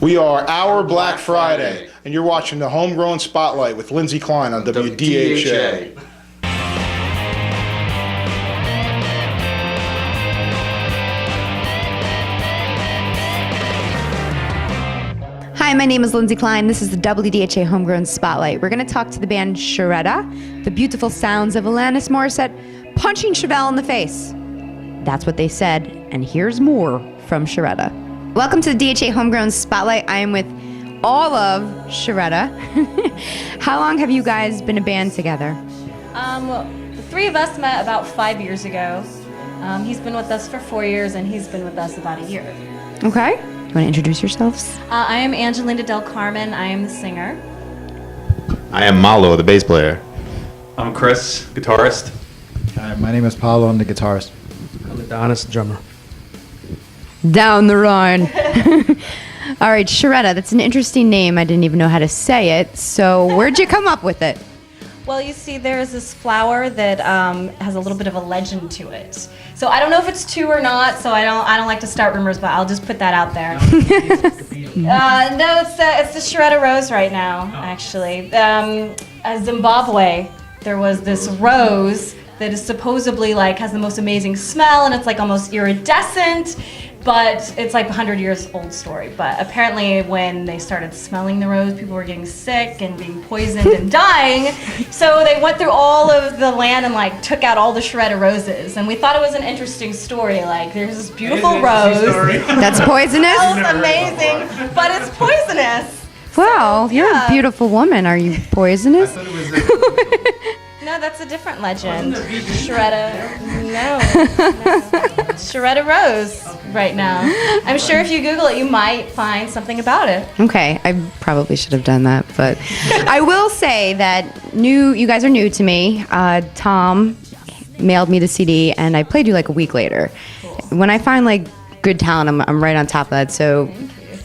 We are Our Black Friday, and you're watching the Homegrown Spotlight with Lindsay Klein on WDHA. Hi, my name is Lindsay Klein. This is the WDHA Homegrown Spotlight. We're going to talk to the band Charetta, the beautiful sounds of Alanis Morissette punching Chevelle in the face. That's what they said, and here's more from Charetta. Welcome to the DHA Homegrown Spotlight. I am with all of Charetta. How long have you guys been a band together? The three of us met about 5 years ago. He's been with us for 4 years, and he's been with us about a year. Okay. You want to introduce yourselves? I am Angelina Del Carmen. I am the singer. I am Malo, the bass player. I'm Chris, guitarist. Hi, my name is Paulo. I'm the guitarist. I'm Adonis, drummer. Down the line. All right, Charetta, that's an interesting name. I didn't even know how to say it. So where'd you come up with it? Well, you see, there's this flower that has a little bit of a legend to it. So I don't know if it's true or not. So I don't like to start rumors, but I'll just put that out there. No, it's the Charetta rose right now, actually. Zimbabwe, there was this rose that is supposedly has the most amazing smell, and it's almost iridescent. But it's 100 years old story. But apparently when they started smelling the rose, people were getting sick and being poisoned and dying. So they went through all of the land and took out all the Charetta roses. And we thought it was an interesting story. There's this beautiful rose. That's poisonous? Smells amazing, but it's poisonous. Wow, you're a beautiful woman. Are you poisonous? No, that's a different legend. Charetta, no. Charetta rose right now. I'm sure if you Google it, you might find something about it. Okay, I probably should have done that, but I will say that you guys are new to me. Tom mailed me the CD, and I played you a week later. Cool. When I find good talent, I'm right on top of that. So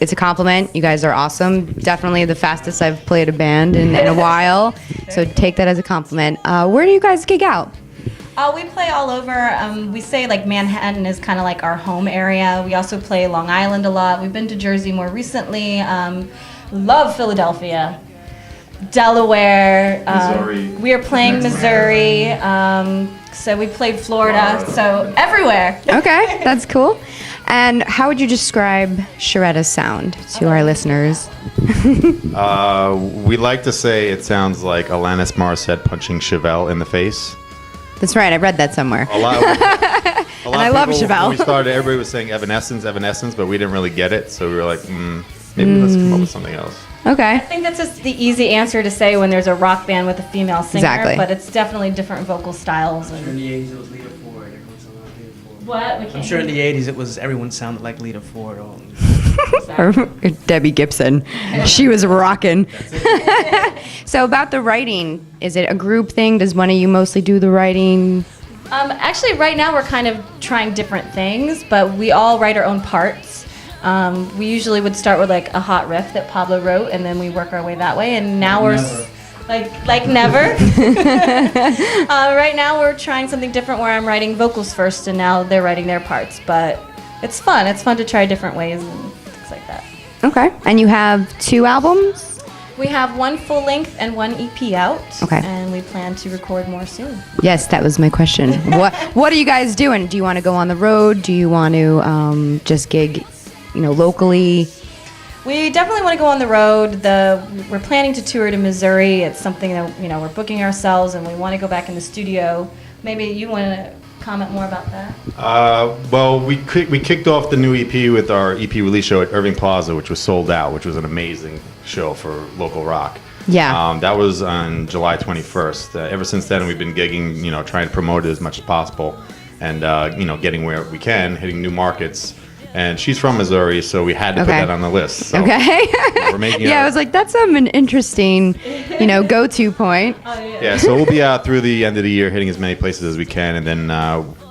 it's a compliment. You guys are awesome. Definitely the fastest I've played a band in a while. So take that as a compliment. Where do you guys gig out? We play all over. We say Manhattan is kind of our home area. We also play Long Island a lot. We've been to Jersey more recently. Love Philadelphia. Delaware. Missouri. We are playing Missouri. So we played Florida. So everywhere. Okay, that's cool. And how would you describe Charetta's sound to our listeners? We like to say it sounds like Alanis Morissette punching Chevelle in the face. That's right, I read that somewhere. A lot and I love Chevelle. When we started, everybody was saying Evanescence, but we didn't really get it. So we were like, maybe let's come up with something else. Okay. I think that's just the easy answer to say when there's a rock band with a female singer. Exactly. But it's definitely different vocal styles. I'm sure in the 80s it was Lita Ford. Everyone sounded like Lita Ford. What? I'm sure in the 80s it was everyone sounded like Lita Ford. Or Debbie Gibson. She was rocking. So about the writing, is it a group thing? Does one of you mostly do the writing? Actually, right now we're kind of trying different things, but we all write our own parts. We usually would start with a hot riff that Pablo wrote, and then we work our way that way. And now we're never. Right now we're trying something different where I'm writing vocals first, and now they're writing their parts. But it's fun. It's fun to try different ways and things like that. Okay. And you have 2 albums? We have 1 full length and 1 EP out. Okay. And we plan to record more soon. Yes, that was my question. What are you guys doing? Do you want to go on the road? Do you want to just gig, locally? We definitely want to go on the road. We're planning to tour to Missouri. It's something that we're booking ourselves, and we want to go back in the studio. Maybe you want to comment more about that? Well, we kicked off the new EP with our EP release show at Irving Plaza, which was sold out, which was an amazing show for local rock. Yeah. That was on July 21st. Ever since then, we've been gigging, trying to promote it as much as possible, and getting where we can, hitting new markets. And she's from Missouri, so we had to put that on the list. So, okay. We're making I was like, that's an interesting, go-to point. Yeah, so we'll be out through the end of the year, hitting as many places as we can, and then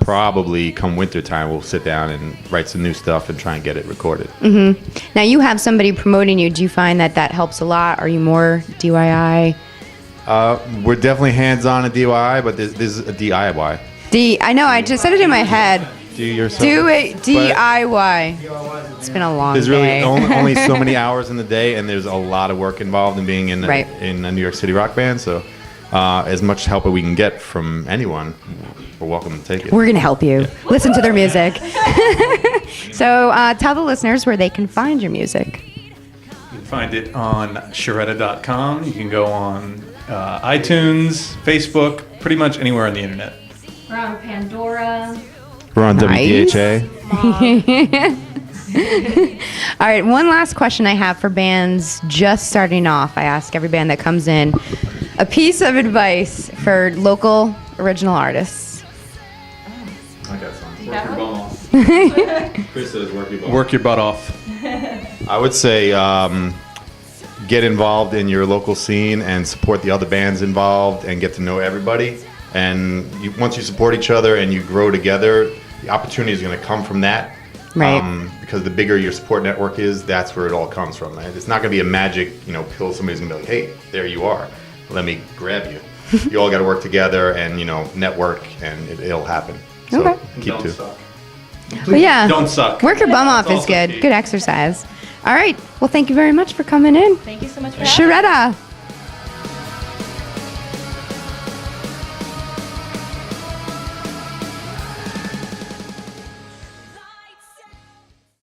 probably come winter time, we'll sit down and write some new stuff and try and get it recorded. Mm-hmm. Now, you have somebody promoting you. Do you find that helps a lot? Are you more DIY? We're definitely hands-on at DIY, but there's a DIY. I know, I just said it in my head. Do yourself. Do it DIY. It's been a long There's really day. only so many hours in the day, and there's a lot of work involved in being in Right. in a New York City rock band. So, as much help as we can get from anyone, we're welcome to take it. We're going to help you. Listen to their music. So tell the listeners where they can find your music. You can find it on Charetta.com. You can go on iTunes, Facebook, pretty much anywhere on the internet. We're on Pandora. We're on Nice. WDHA. All right, one last question I have for bands just starting off. I ask every band that comes in a piece of advice for local original artists. I got some. You got one? Chris says work your butt. Work your butt off. I would say get involved in your local scene and support the other bands involved and get to know everybody. And once you support each other and you grow together, the opportunity is going to come from that. Right. Because the bigger your support network is, that's where it all comes from. Right? It's not going to be a magic, pill. Somebody's going to be like, hey, there you are. Let me grab you. You all got to work together and, network, and it'll happen. So Okay. keep Don't to. suck. Well, yeah. Don't suck. Work your bum off That's is also good. key. Good exercise. All right. Well, thank you very much for coming in. Thank you so much for having me. Charetta.